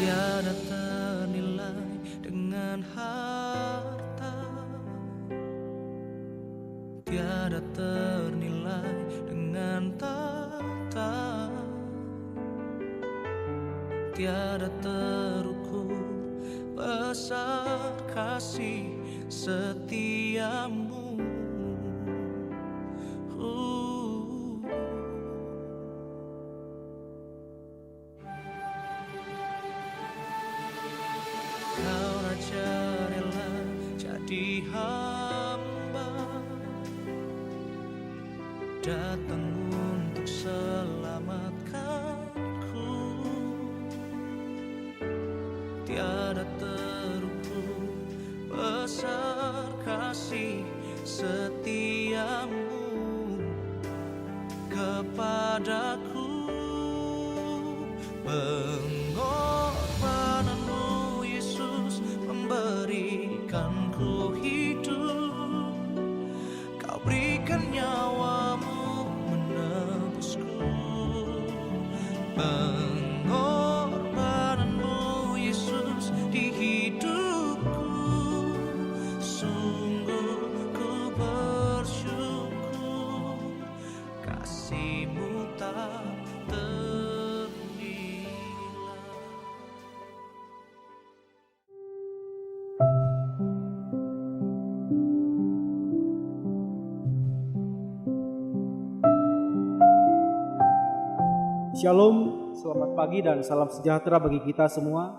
Tiada ternilai dengan harta, tiada ternilai dengan tata, tiada terukur besar kasih setiamu. Kau Raja rela jadi hamba, datang untuk selamatkanku. Tiada terukur besar kasih setiamu kepadaku. Pengorbananmu Yesus memberikanku hidup, kau berikan nyawamu menebusku. Pengorbananmu Yesus di hidupku, sungguh ku bersyukur, kasih-Mu tak ternilai. Shalom, selamat pagi dan salam sejahtera bagi kita semua.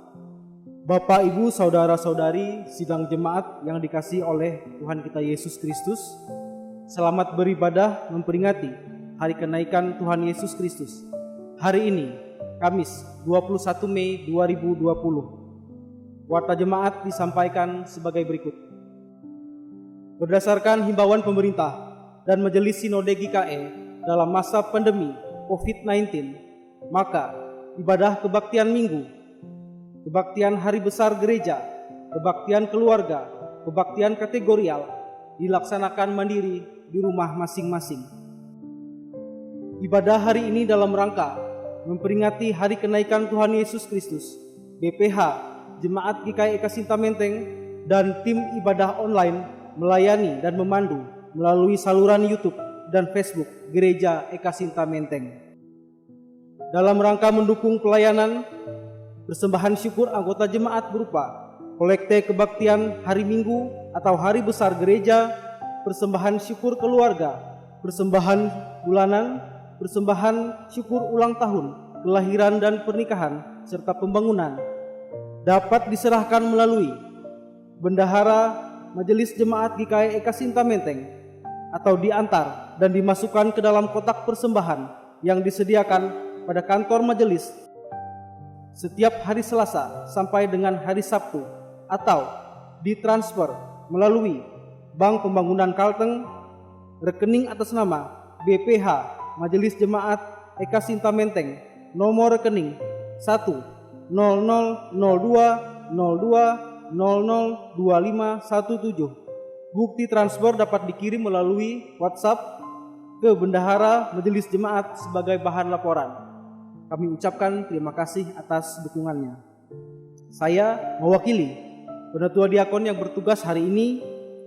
Bapak, Ibu, Saudara-saudari, sidang jemaat yang dikasihi oleh Tuhan kita Yesus Kristus, selamat beribadah memperingati hari kenaikan Tuhan Yesus Kristus. Hari ini, Kamis 21 Mei 2020. Warta jemaat disampaikan sebagai berikut. Berdasarkan himbauan pemerintah dan Majelis Sinode GKE dalam masa pandemi COVID-19, maka ibadah kebaktian minggu, kebaktian hari besar gereja, kebaktian keluarga, kebaktian kategorial dilaksanakan mandiri di rumah masing-masing. Ibadah hari ini dalam rangka memperingati hari kenaikan Tuhan Yesus Kristus. BPH, Jemaat GKI Eka Sinta Menteng, dan tim ibadah online melayani dan memandu melalui saluran YouTube dan Facebook Gereja Eka Sinta Menteng. Dalam rangka mendukung pelayanan, persembahan syukur anggota jemaat berupa kolekte kebaktian hari Minggu atau hari besar gereja, persembahan syukur keluarga, persembahan bulanan, persembahan syukur ulang tahun, kelahiran dan pernikahan, serta pembangunan dapat diserahkan melalui Bendahara Majelis Jemaat GKI Eka Sinta Menteng atau diantar dan dimasukkan ke dalam kotak persembahan yang disediakan pada kantor majelis setiap hari Selasa sampai dengan hari Sabtu, atau ditransfer melalui Bank Pembangunan Kalteng, rekening atas nama BPH Majelis Jemaat Eka Sinta Menteng, nomor rekening 1000202002517. Bukti transfer dapat dikirim melalui WhatsApp ke Bendahara Majelis Jemaat sebagai bahan laporan. Kami ucapkan terima kasih atas dukungannya. Saya mewakili Penatua Diakon yang bertugas hari ini,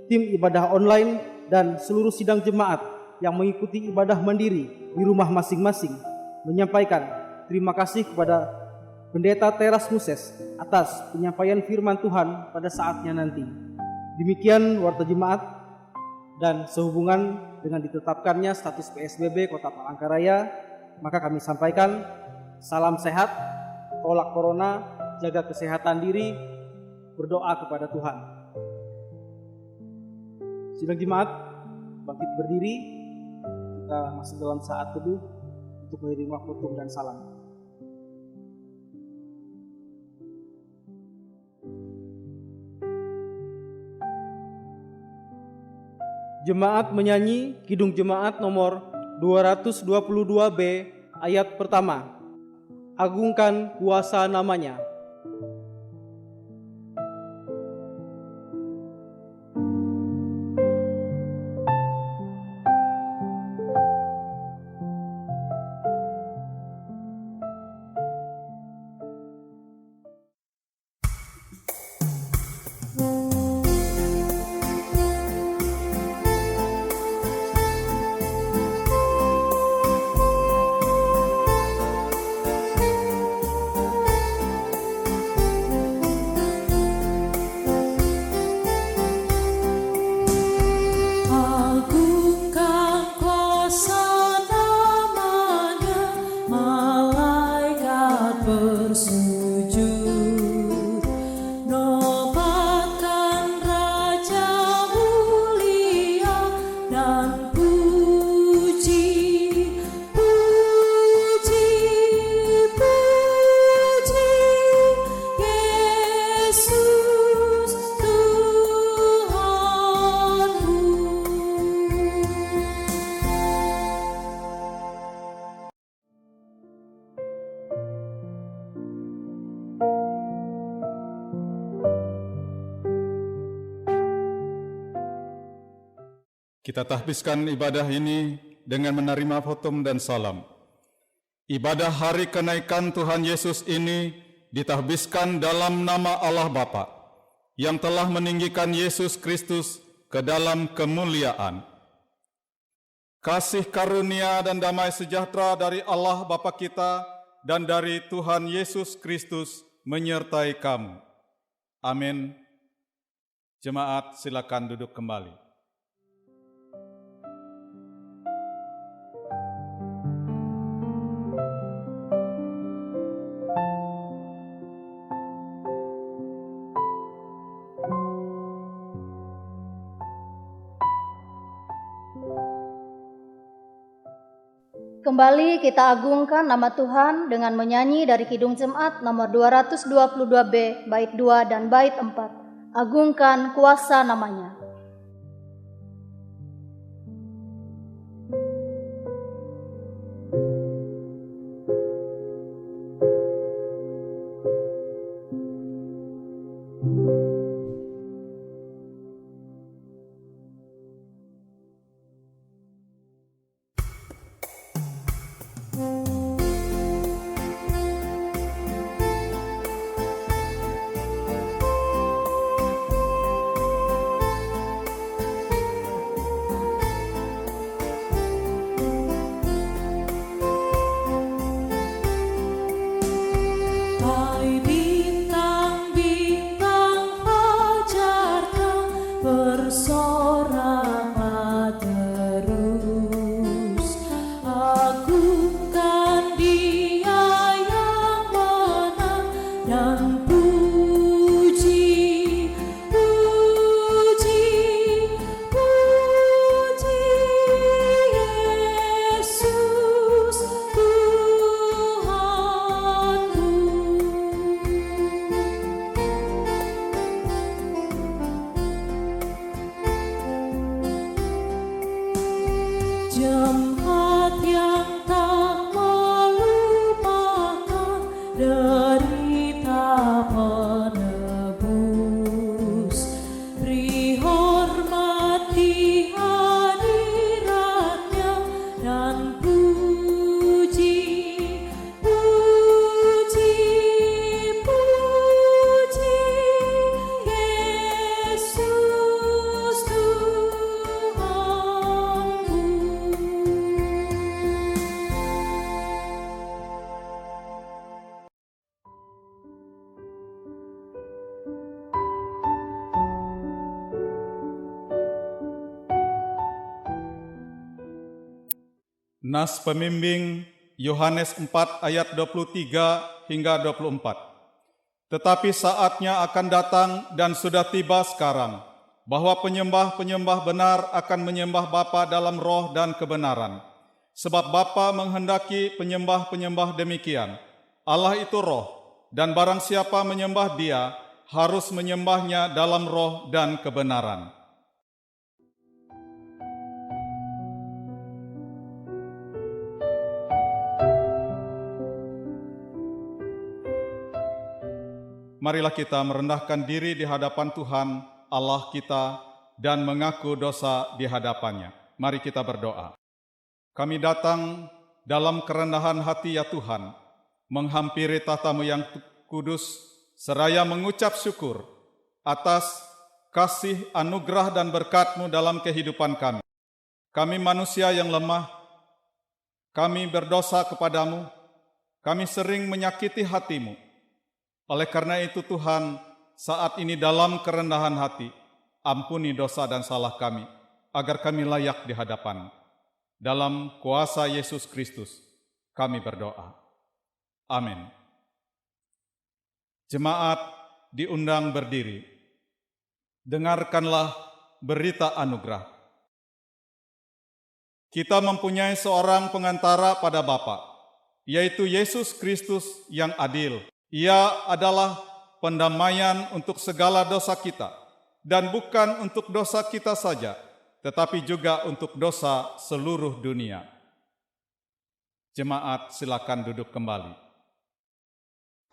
tim ibadah online, dan seluruh sidang jemaat yang mengikuti ibadah mandiri di rumah masing-masing, menyampaikan terima kasih kepada Pendeta Teras Muses atas penyampaian firman Tuhan pada saatnya nanti. Demikian warta jemaat, dan sehubungan dengan ditetapkannya status PSBB Kota Palangkaraya, maka kami sampaikan salam sehat, tolak corona, jaga kesehatan diri, berdoa kepada Tuhan. Sidang jemaat bangkit berdiri, kita masih dalam saat teduh untuk menerima khotbah dan salam. Jemaat menyanyi Kidung Jemaat nomor 222B ayat pertama. Agungkan kuasa namanya. Kita tahbiskan ibadah ini dengan menerima votum dan salam. Ibadah hari kenaikan Tuhan Yesus ini ditahbiskan dalam nama Allah Bapa yang telah meninggikan Yesus Kristus ke dalam kemuliaan. Kasih karunia dan damai sejahtera dari Allah Bapa kita dan dari Tuhan Yesus Kristus menyertai kamu. Amin. Jemaat, silakan duduk kembali. Kembali kita agungkan nama Tuhan dengan menyanyi dari Kidung Jemaat nomor 222B, bait 2 dan bait 4. Agungkan kuasa namanya. Hai bintang-bintang fajar terang bersoraklah terus, agungkan Dia yang menang dan puji, puji, puji Yesus Tuhanku. Jemaat yang tak melupakan derita penebus, beri hormati hadiratnya dan puji, puji, puji Yesus Tuhanku. Nas pembimbing Yohanes 4 ayat 23 hingga 24. Tetapi saatnya akan datang dan sudah tiba sekarang, bahwa penyembah-penyembah benar akan menyembah Bapa dalam roh dan kebenaran. Sebab Bapa menghendaki penyembah-penyembah demikian. Allah itu roh, dan barang siapa menyembah Dia, harus menyembahnya dalam roh dan kebenaran. Marilah kita merendahkan diri di hadapan Tuhan Allah kita dan mengaku dosa di hadapannya. Mari kita berdoa. Kami datang dalam kerendahan hati ya Tuhan, menghampiri tahta-Mu yang kudus, seraya mengucap syukur atas kasih, anugerah dan berkat-Mu dalam kehidupan kami. Kami manusia yang lemah, kami berdosa kepadamu, kami sering menyakiti hati-Mu. Oleh karena itu Tuhan, saat ini dalam kerendahan hati, ampuni dosa dan salah kami, agar kami layak di hadapan. Dalam kuasa Yesus Kristus, kami berdoa. Amin. Jemaat diundang berdiri. Dengarkanlah berita anugerah. Kita mempunyai seorang pengantara pada Bapa, yaitu Yesus Kristus yang adil. Ia adalah pendamaian untuk segala dosa kita, dan bukan untuk dosa kita saja, tetapi juga untuk dosa seluruh dunia. Jemaat, silakan duduk kembali.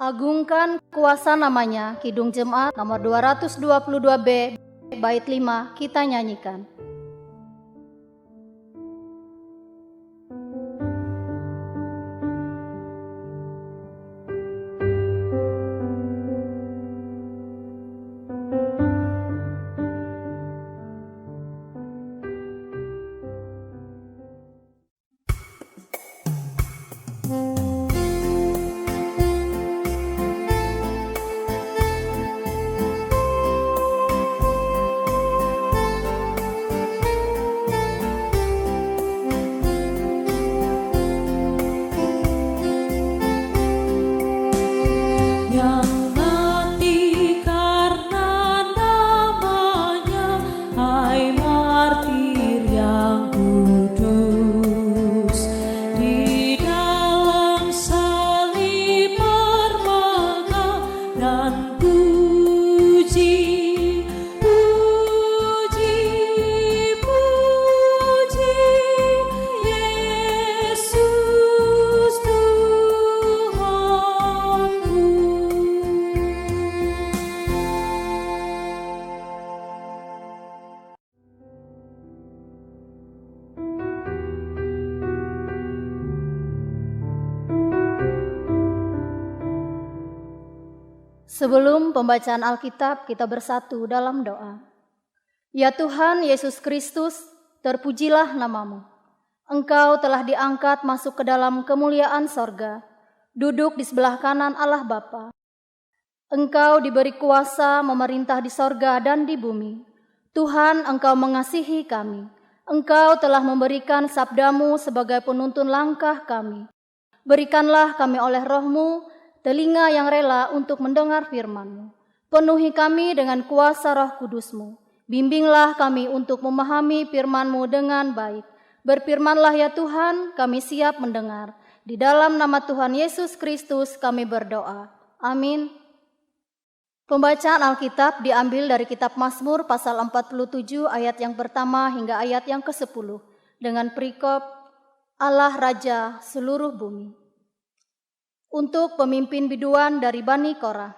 Agungkan kuasa namanya, Kidung Jemaat nomor 222B, bait 5, kita nyanyikan. Yang mati karena namanya, hai martir yang kudus, di dalam salib bermegah dan puji, puji, puji Yesus Tuhanku. Sebelum pembacaan Alkitab, kita bersatu dalam doa. Ya Tuhan Yesus Kristus, terpujilah namamu. Engkau telah diangkat masuk ke dalam kemuliaan sorga, duduk di sebelah kanan Allah Bapa. Engkau diberi kuasa memerintah di sorga dan di bumi. Tuhan, Engkau mengasihi kami. Engkau telah memberikan sabdamu sebagai penuntun langkah kami. Berikanlah kami oleh roh-Mu telinga yang rela untuk mendengar firman-Mu. Penuhi kami dengan kuasa Roh Kudus-Mu. Bimbinglah kami untuk memahami firman-Mu dengan baik. Berfirmanlah ya Tuhan, kami siap mendengar. Di dalam nama Tuhan Yesus Kristus kami berdoa. Amin. Pembacaan Alkitab diambil dari kitab Mazmur pasal 47 ayat yang pertama hingga ayat yang ke-10 dengan perikop Allah Raja seluruh bumi. Untuk pemimpin biduan dari Bani Korah,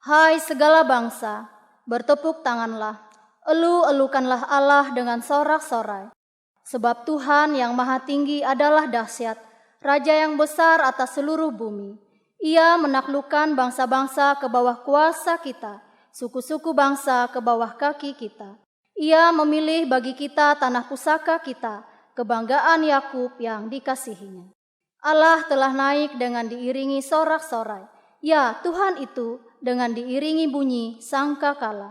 hai segala bangsa, bertepuk tanganlah, elu-elukanlah Allah dengan sorak-sorai. Sebab Tuhan yang maha tinggi adalah dahsyat, Raja yang besar atas seluruh bumi. Ia menaklukkan bangsa-bangsa ke bawah kuasa kita, suku-suku bangsa ke bawah kaki kita. Ia memilih bagi kita tanah pusaka kita, kebanggaan Yakub yang dikasihinya. Allah telah naik dengan diiringi sorak-sorai. Ya, Tuhan itu dengan diiringi bunyi sangkakala.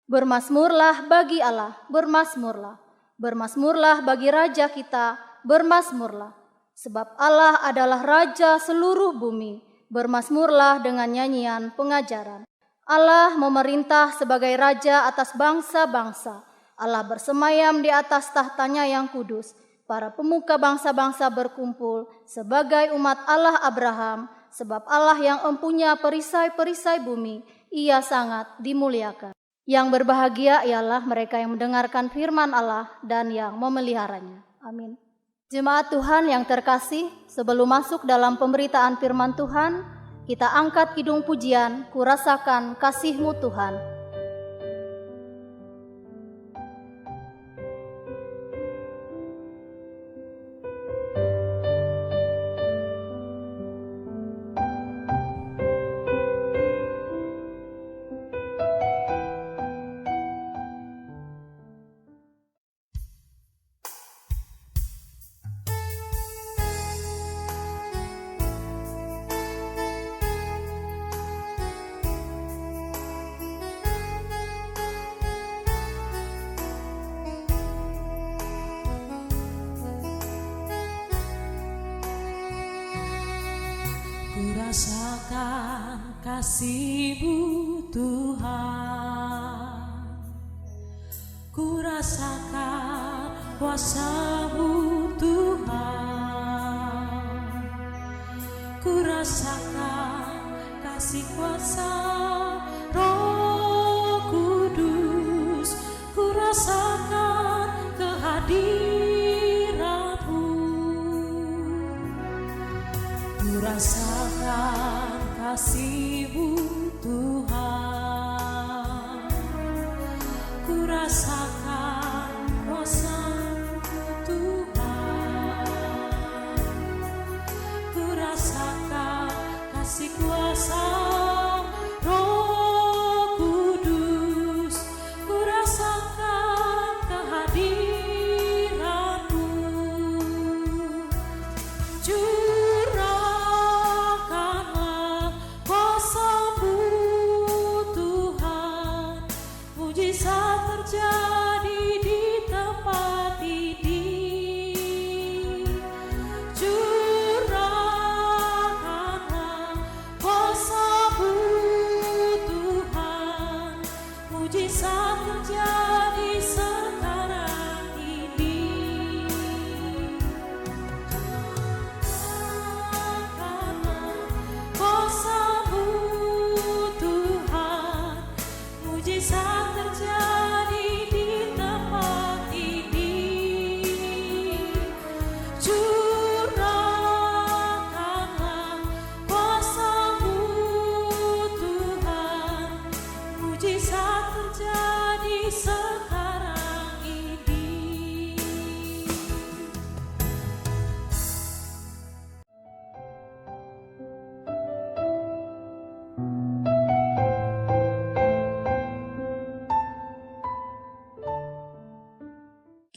Bermasmurlah bagi Allah, bermasmurlah. Bermasmurlah bagi Raja kita, bermasmurlah. Sebab Allah adalah Raja seluruh bumi. Bermasmurlah dengan nyanyian pengajaran. Allah memerintah sebagai Raja atas bangsa-bangsa. Allah bersemayam di atas tahtanya yang kudus. Para pemuka bangsa-bangsa berkumpul sebagai umat Allah Abraham, sebab Allah yang empunya perisai-perisai bumi, ia sangat dimuliakan. Yang berbahagia ialah mereka yang mendengarkan firman Allah dan yang memeliharanya. Amin. Jemaat Tuhan yang terkasih, sebelum masuk dalam pemberitaan firman Tuhan, kita angkat kidung pujian, Kurasakan Kasih-Mu Tuhan. Kurasakan kasih-Mu Tuhan, kurasakan kuasa-Mu Tuhan, kurasakan kasih kuasa Roh Kudus, kurasakan kehadiran-Mu, kurasakan kasih-Mu Tuhan, kurasakan kuasa-Mu Tuhan, kurasakan kasih kuasa Roh Kudus, kurasakan kehadiran-Mu. Curah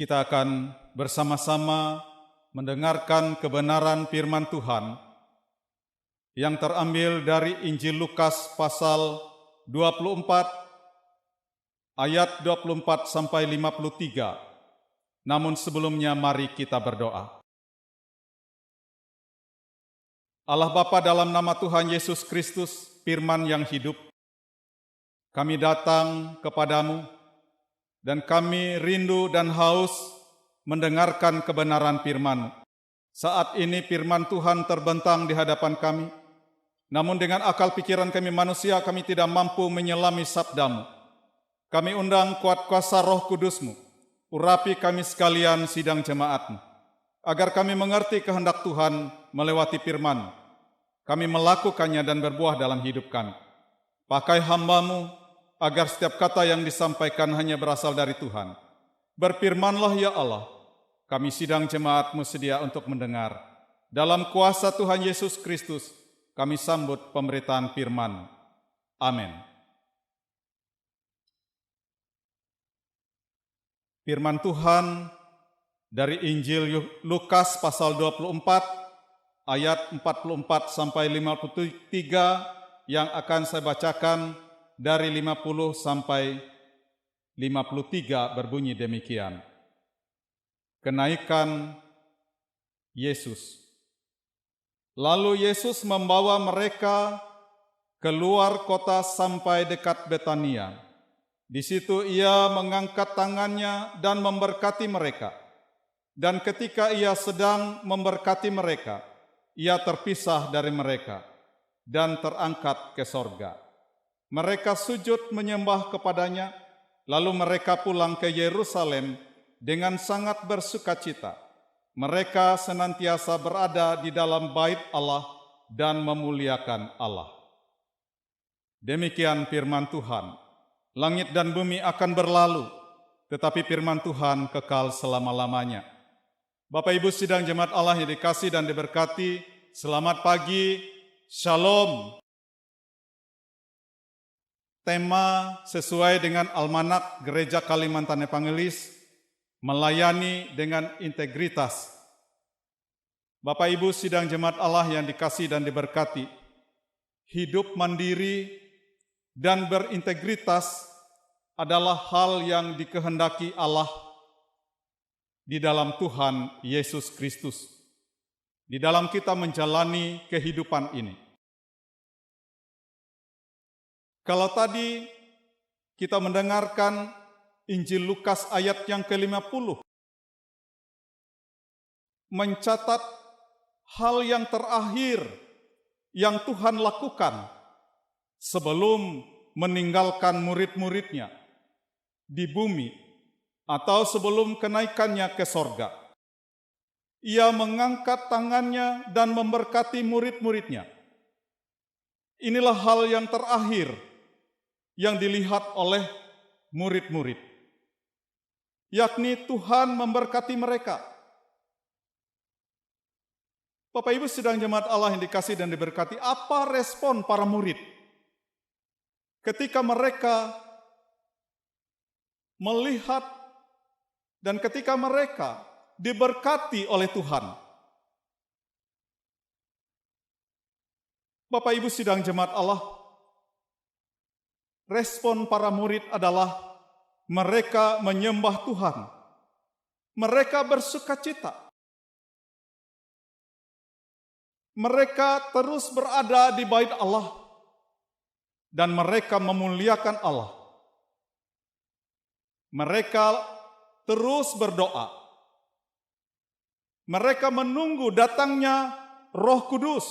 kita akan bersama-sama mendengarkan kebenaran firman Tuhan yang terambil dari Injil Lukas pasal 24 ayat 24 sampai 53. Namun sebelumnya mari kita berdoa. Allah Bapa, dalam nama Tuhan Yesus Kristus, firman yang hidup, kami datang kepadamu dan kami rindu dan haus mendengarkan kebenaran firman-Mu. Saat ini firman Tuhan terbentang di hadapan kami, namun dengan akal pikiran kami manusia, kami tidak mampu menyelami sabda-Mu. Kami undang kuat kuasa Roh Kudus-Mu, urapi kami sekalian sidang jemaat-Mu, agar kami mengerti kehendak Tuhan melewati firman-Mu. Kami melakukannya dan berbuah dalam hidup kami. Pakai hamba-Mu, agar setiap kata yang disampaikan hanya berasal dari Tuhan. Berfirmanlah ya Allah, kami sidang jemaat-Mu sedia untuk mendengar. Dalam kuasa Tuhan Yesus Kristus, kami sambut pemberitaan firman. Amin. Firman Tuhan dari Injil Lukas pasal 24 ayat 44 sampai 53 yang akan saya bacakan dari 50 sampai 53 berbunyi demikian. Kenaikan Yesus. Lalu Yesus membawa mereka keluar kota sampai dekat Betania. Di situ ia mengangkat tangannya dan memberkati mereka. Dan ketika ia sedang memberkati mereka, ia terpisah dari mereka dan terangkat ke sorga. Mereka sujud menyembah kepadanya, lalu mereka pulang ke Yerusalem dengan sangat bersukacita. Mereka senantiasa berada di dalam bait Allah dan memuliakan Allah. Demikian firman Tuhan. Langit dan bumi akan berlalu, tetapi firman Tuhan kekal selama-lamanya. Bapak Ibu sidang jemaat Allah yang dikasihi dan diberkati, selamat pagi, Shalom. Tema sesuai dengan Almanak Gereja Kalimantan Evangelis, melayani dengan integritas. Bapak Ibu sidang jemaat Allah yang dikasihi dan diberkati, hidup mandiri dan berintegritas adalah hal yang dikehendaki Allah di dalam Tuhan Yesus Kristus, di dalam kita menjalani kehidupan ini. Kalau tadi kita mendengarkan Injil Lukas ayat yang ke-50, mencatat hal yang terakhir yang Tuhan lakukan sebelum meninggalkan murid-muridnya di bumi atau sebelum kenaikannya ke sorga. Ia mengangkat tangannya dan memberkati murid-muridnya. Inilah hal yang terakhir yang dilihat oleh murid-murid, yakni Tuhan memberkati mereka. Bapak Ibu sidang jemaat Allah yang dikasihi dan diberkati, apa respon para murid ketika mereka melihat dan ketika mereka diberkati oleh Tuhan? Bapak Ibu sidang jemaat Allah, respon para murid adalah mereka menyembah Tuhan. Mereka bersukacita. Mereka terus berada di bait Allah dan mereka memuliakan Allah. Mereka terus berdoa. Mereka menunggu datangnya Roh Kudus.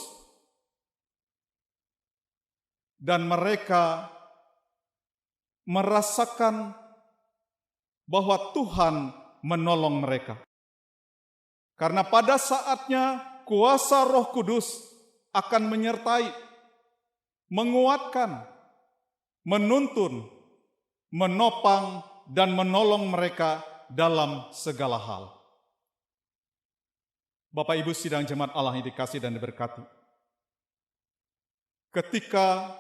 Dan mereka merasakan bahwa Tuhan menolong mereka. Karena pada saatnya kuasa Roh Kudus akan menyertai, menguatkan, menuntun, menopang, dan menolong mereka dalam segala hal. Bapak Ibu sidang jemaat Allah yang dikasihi dan diberkati, ketika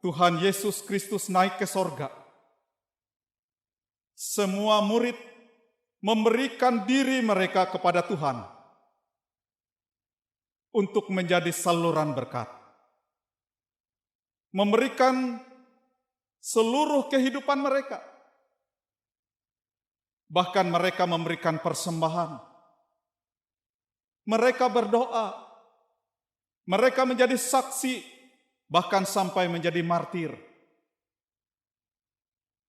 Tuhan Yesus Kristus naik ke sorga, semua murid memberikan diri mereka kepada Tuhan untuk menjadi saluran berkat. Memberikan seluruh kehidupan mereka. Bahkan mereka memberikan persembahan. Mereka berdoa. Mereka menjadi saksi, bahkan sampai menjadi martir.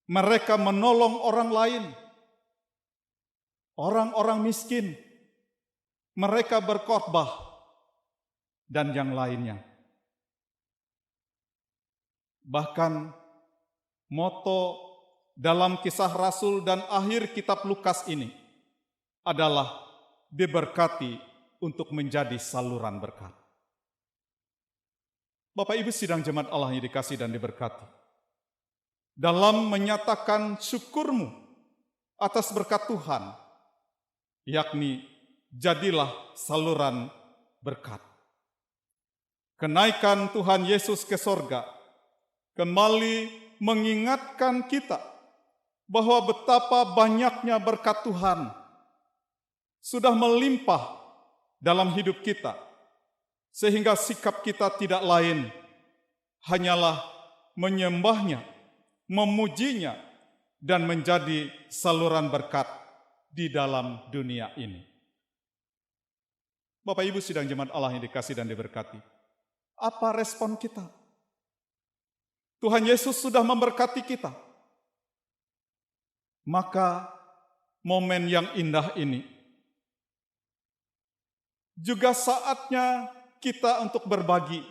Mereka menolong orang lain. Orang-orang miskin, mereka berkhotbah, dan yang lainnya. Bahkan moto dalam Kisah Rasul dan akhir kitab Lukas ini adalah diberkati untuk menjadi saluran berkat. Bapak Ibu sidang jemaat Allah yang dikasihi dan diberkati, dalam menyatakan syukurmu atas berkat Tuhan, yakni jadilah saluran berkat. Kenaikan Tuhan Yesus ke sorga kembali mengingatkan kita bahwa betapa banyaknya berkat Tuhan sudah melimpah dalam hidup kita, sehingga sikap kita tidak lain hanyalah menyembahnya, memujinya, dan menjadi saluran berkat di dalam dunia ini. Bapak Ibu sidang jemaat Allah yang dikasihi dan diberkati, apa respon kita? Tuhan Yesus sudah memberkati kita. Maka momen yang indah ini juga saatnya kita untuk berbagi.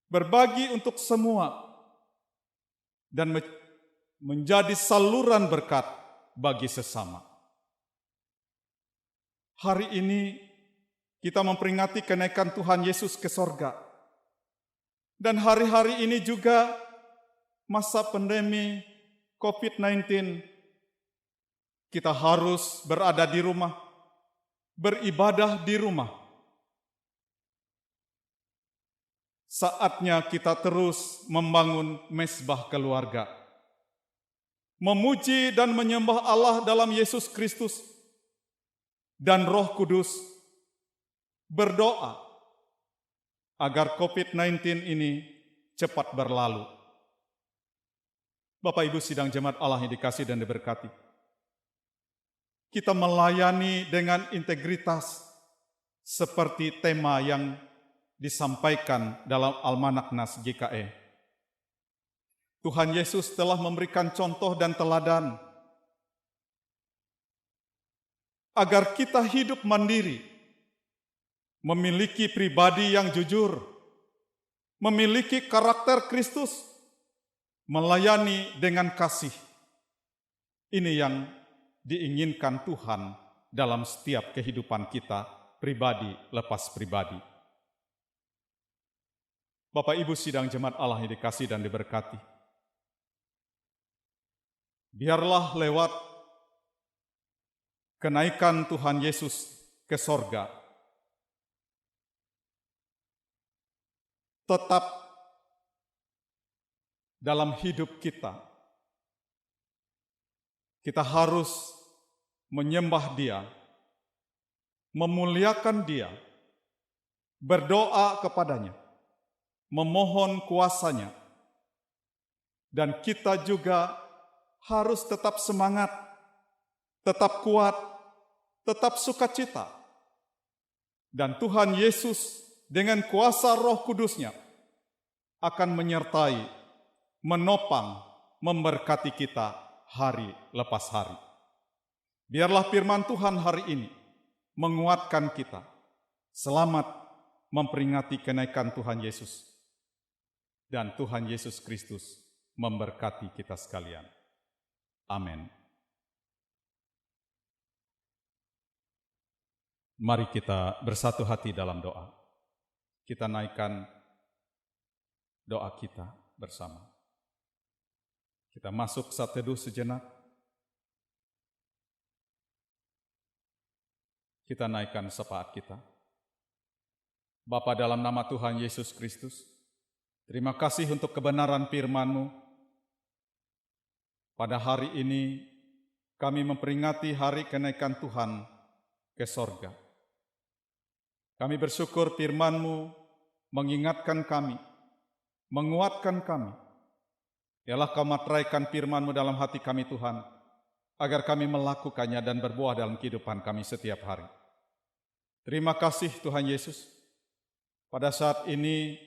Berbagi untuk semua dan menjadi saluran berkat bagi sesama. Hari ini kita memperingati kenaikan Tuhan Yesus ke sorga. Dan hari-hari ini juga masa pandemi COVID-19, kita harus berada di rumah, beribadah di rumah. Saatnya kita terus membangun mezbah keluarga, memuji dan menyembah Allah dalam Yesus Kristus dan Roh Kudus, berdoa agar COVID-19 ini cepat berlalu. Bapak Ibu sidang jemaat Allah yang dikasihi dan diberkati, kita melayani dengan integritas seperti tema yang disampaikan dalam Almanak Nas GKE. Tuhan Yesus telah memberikan contoh dan teladan agar kita hidup mandiri, memiliki pribadi yang jujur, memiliki karakter Kristus, melayani dengan kasih. Ini yang diinginkan Tuhan dalam setiap kehidupan kita, pribadi lepas pribadi. Bapak Ibu sidang jemaat Allah yang dikasihi dan diberkati, biarlah lewat kenaikan Tuhan Yesus ke sorga, tetap dalam hidup kita, kita harus menyembah Dia, memuliakan Dia, berdoa kepadanya, memohon kuasa-Nya, dan kita juga harus tetap semangat, tetap kuat, tetap sukacita. Dan Tuhan Yesus dengan kuasa Roh Kudus-Nya akan menyertai, menopang, memberkati kita hari lepas hari. Biarlah firman Tuhan hari ini menguatkan kita. Selamat memperingati kenaikan Tuhan Yesus. Dan Tuhan Yesus Kristus memberkati kita sekalian. Amin. Mari kita bersatu hati dalam doa. Kita naikkan doa kita bersama. Kita masuk saat teduh sejenak. Kita naikkan syafaat kita. Bapa, dalam nama Tuhan Yesus Kristus, terima kasih untuk kebenaran firman-Mu. Pada hari ini kami memperingati hari kenaikan Tuhan ke sorga. Kami bersyukur firman-Mu mengingatkan kami, menguatkan kami. Yalah Kau materaikan firman-Mu dalam hati kami Tuhan, agar kami melakukannya dan berbuah dalam kehidupan kami setiap hari. Terima kasih Tuhan Yesus. Pada saat ini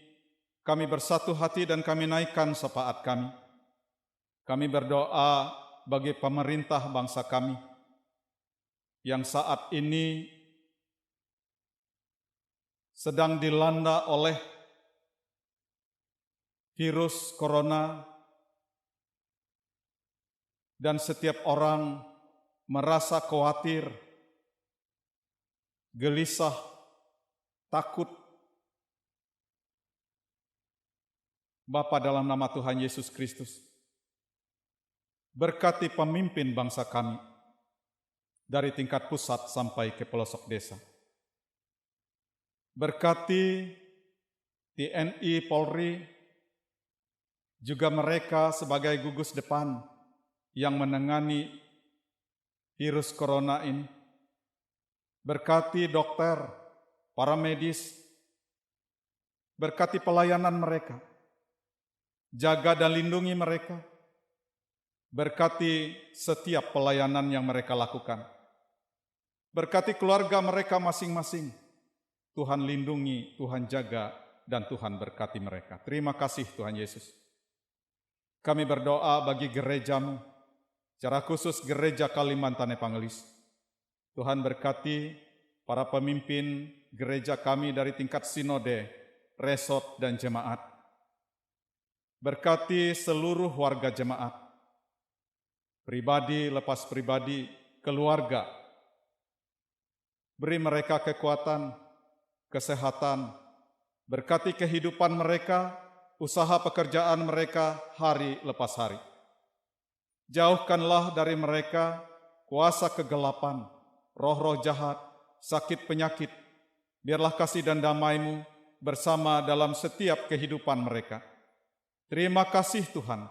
kami bersatu hati dan kami naikkan syafaat kami. Kami berdoa bagi pemerintah bangsa kami yang saat ini sedang dilanda oleh virus corona, dan setiap orang merasa khawatir, gelisah, takut. Bapa, dalam nama Tuhan Yesus Kristus, berkati pemimpin bangsa kami dari tingkat pusat sampai ke pelosok desa. Berkati TNI, Polri, juga mereka sebagai gugus depan yang menangani virus corona ini. Berkati dokter, para medis, berkati pelayanan mereka, jaga dan lindungi mereka, berkati setiap pelayanan yang mereka lakukan, berkati keluarga mereka masing-masing. Tuhan lindungi, Tuhan jaga, dan Tuhan berkati mereka. Terima kasih Tuhan Yesus. Kami berdoa bagi gereja-Mu, secara khusus gereja Kalimantan Evangelis. Tuhan berkati para pemimpin gereja kami dari tingkat sinode, resort, dan jemaat. Berkati seluruh warga jemaat, pribadi lepas pribadi, keluarga. Beri mereka kekuatan, kesehatan, berkati kehidupan mereka, usaha pekerjaan mereka hari lepas hari. Jauhkanlah dari mereka kuasa kegelapan, roh-roh jahat, sakit penyakit. Biarlah kasih dan damai-Mu bersama dalam setiap kehidupan mereka. Terima kasih Tuhan.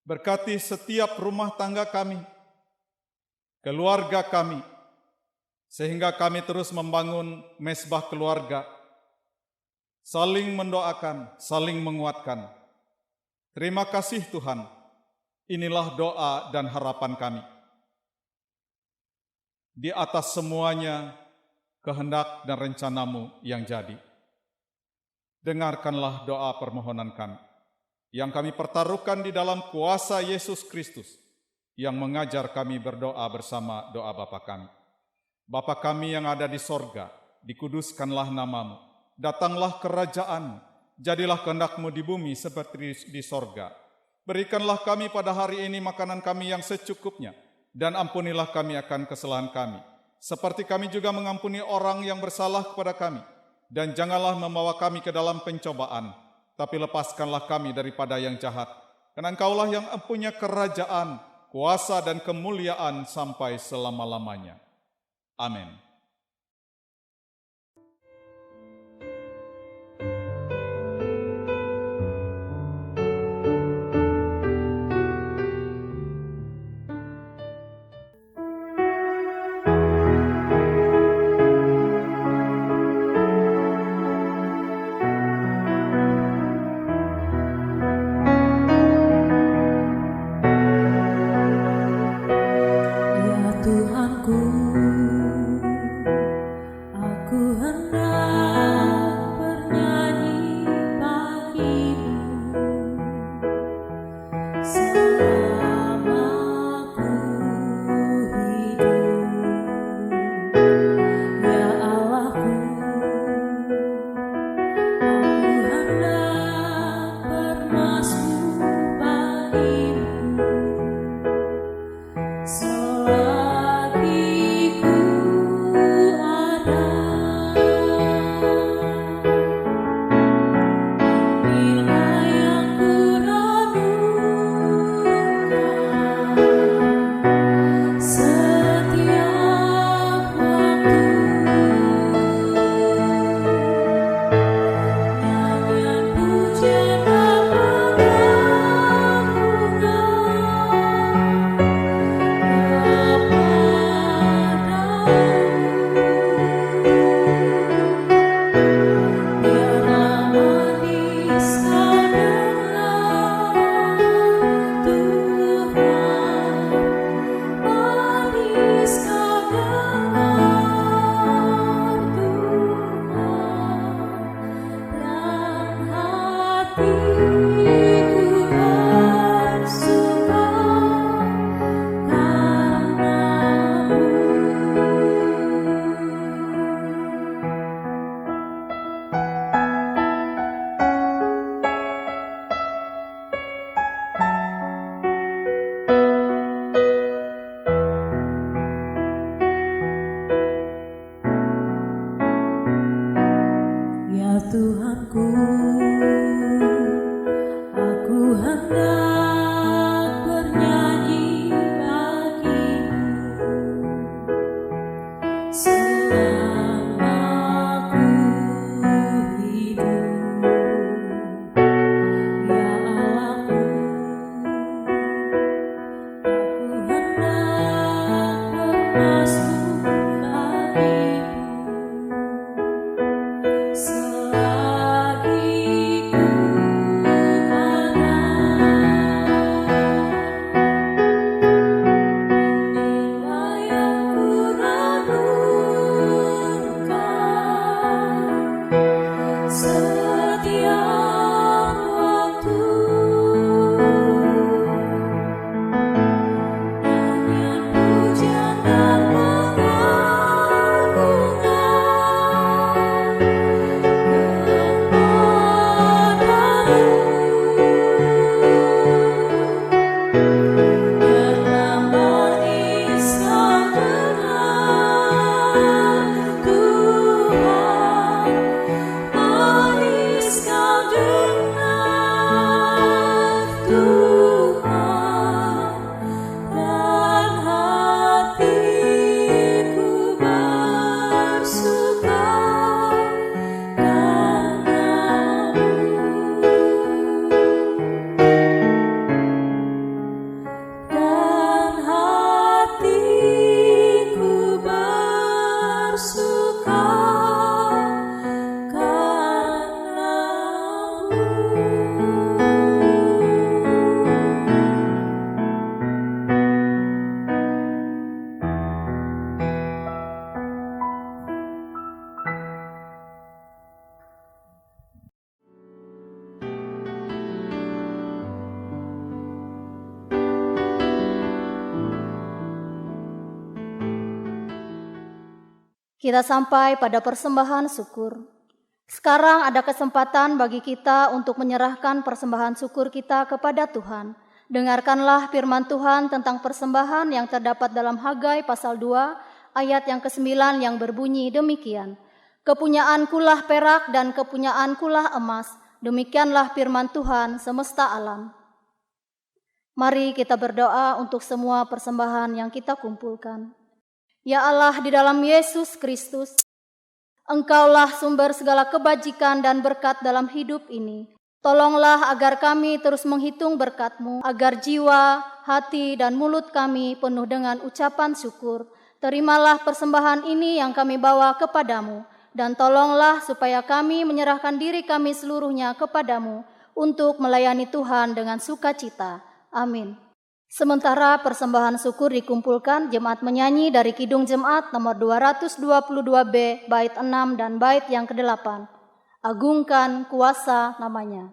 Berkati setiap rumah tangga kami, keluarga kami, sehingga kami terus membangun mesbah keluarga, saling mendoakan, saling menguatkan. Terima kasih Tuhan. Inilah doa dan harapan kami. Di atas semuanya, kehendak dan rencana-Mu yang jadi. Dengarkanlah doa permohonan kami, yang kami pertaruhkan di dalam kuasa Yesus Kristus, yang mengajar kami berdoa bersama doa Bapa kami. Bapa kami yang ada di sorga, dikuduskanlah nama-Mu. Datanglah kerajaan, jadilah kehendak-Mu di bumi seperti di sorga. Berikanlah kami pada hari ini makanan kami yang secukupnya, dan ampunilah kami akan kesalahan kami, seperti kami juga mengampuni orang yang bersalah kepada kami. Dan janganlah membawa kami ke dalam pencobaan, tapi lepaskanlah kami daripada yang jahat. Karena Engkaulah yang mempunyai kerajaan, kuasa dan kemuliaan sampai selama-lamanya. Amin. Ya Tuhanku, Tuhanku, aku hendak bernyanyi bagimu selama ku hidup. Ya Allahku, aku hendak bermasmur bagimu selagi ku ada. Inilah yang ku renungkan setiap waktu, nyanyian pujian dan pengagungan dan hatiku bersuka dan hatiku bersuka Kita sampai pada persembahan syukur. Sekarang ada kesempatan bagi kita untuk menyerahkan persembahan syukur kita kepada Tuhan. Dengarkanlah firman Tuhan tentang persembahan yang terdapat dalam Hagai pasal 2 ayat yang ke-9 yang berbunyi demikian. Kepunyaankulah perak dan kepunyaankulah emas, demikianlah firman Tuhan semesta alam. Mari kita berdoa untuk semua persembahan yang kita kumpulkan. Ya Allah, di dalam Yesus Kristus, Engkaulah sumber segala kebajikan dan berkat dalam hidup ini. Tolonglah agar kami terus menghitung berkat-Mu, agar jiwa, hati, dan mulut kami penuh dengan ucapan syukur. Terimalah persembahan ini yang kami bawa kepadamu, dan tolonglah supaya kami menyerahkan diri kami seluruhnya kepadamu untuk melayani Tuhan dengan sukacita. Amin. Sementara persembahan syukur dikumpulkan, jemaat menyanyi dari Kidung Jemaat nomor 222B, bait 6 dan bait yang ke-8. Agungkan kuasa namanya.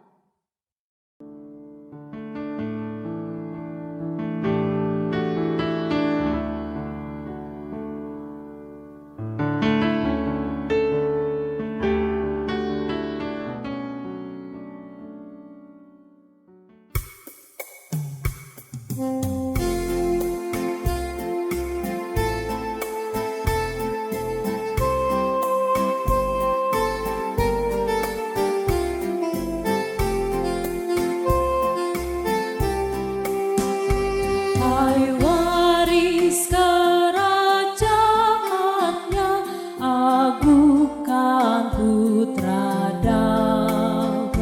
Hai waris kerajaannya, agungkan putra Daud.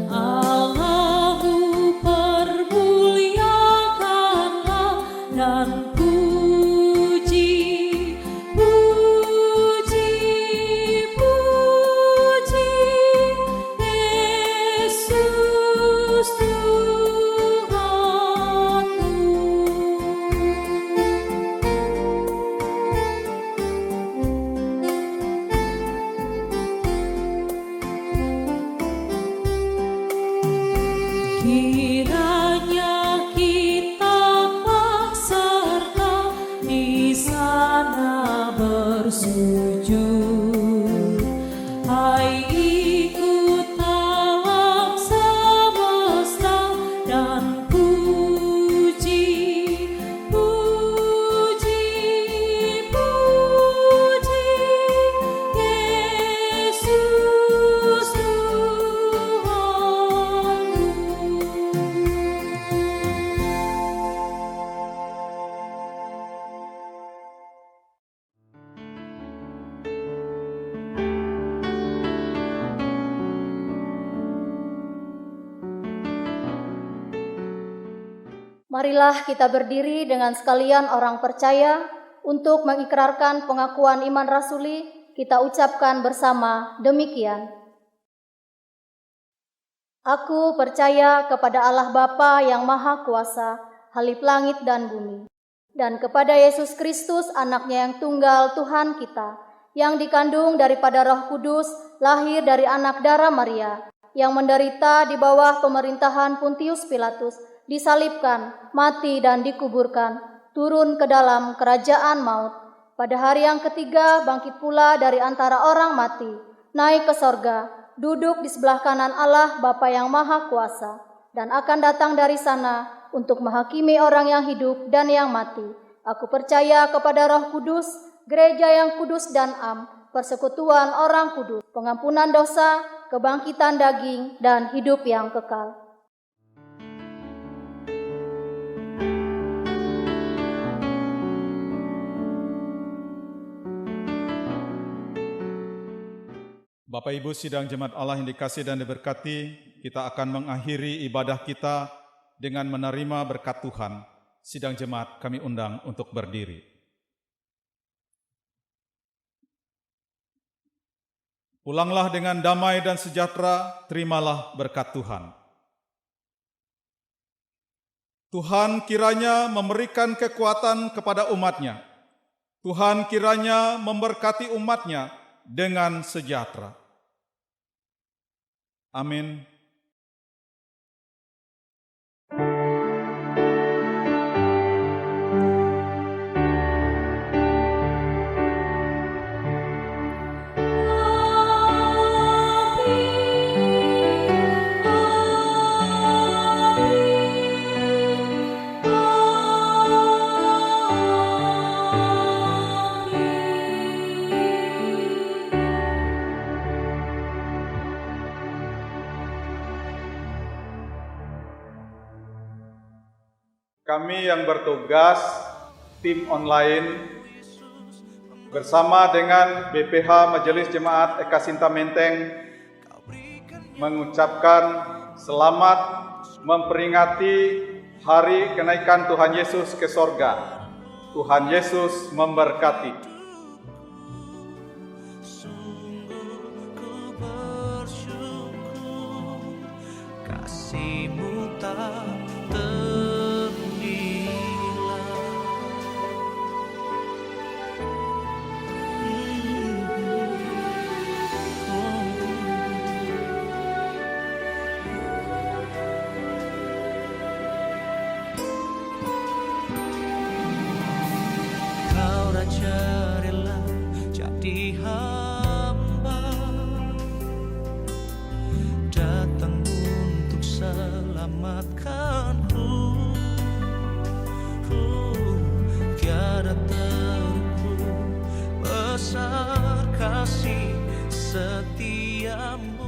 Allahmu permuliakanlah dan puji, puji, puji Yesus Tuhanku. Kiranya kita serta di sana bersujud. Hai ikut alam semesta dan puji, puji, puji Yesus Marilah kita berdiri dengan sekalian orang percaya untuk mengikrarkan pengakuan iman rasuli. Kita ucapkan bersama demikian. Aku percaya kepada Allah Bapa yang Maha Kuasa, Halif langit dan bumi, dan kepada Yesus Kristus, anaknya yang tunggal Tuhan kita, yang dikandung daripada Roh Kudus, lahir dari anak darah Maria, yang menderita di bawah pemerintahan Pontius Pilatus, disalibkan, mati dan dikuburkan, turun ke dalam kerajaan maut. Pada hari yang ketiga bangkit pula dari antara orang mati, naik ke sorga, duduk di sebelah kanan Allah Bapa yang Maha Kuasa, dan akan datang dari sana untuk menghakimi orang yang hidup dan yang mati. Aku percaya kepada Roh Kudus, gereja yang kudus dan am, persekutuan orang kudus, pengampunan dosa, kebangkitan daging, dan hidup yang kekal. Bapak Ibu sidang jemaat Allah yang dikasihi dan diberkati, kita akan mengakhiri ibadah kita dengan menerima berkat Tuhan. Sidang jemaat kami undang untuk berdiri. Pulanglah dengan damai dan sejahtera, terimalah berkat Tuhan. Tuhan kiranya memberikan kekuatan kepada umat-Nya. Tuhan kiranya memberkati umat-Nya dengan sejahtera. Amin. Kami yang bertugas, tim online, bersama dengan BPH Majelis Jemaat Eka Sinta Menteng, mengucapkan selamat memperingati hari kenaikan Tuhan Yesus ke sorga. Tuhan Yesus memberkati. Sungguh ku bersyukur, kasih-Mu tak ternilai. Kau Raja rela jadi hamba, datang untuk selamatkanku. Tiada terukur besar kasih setiamu.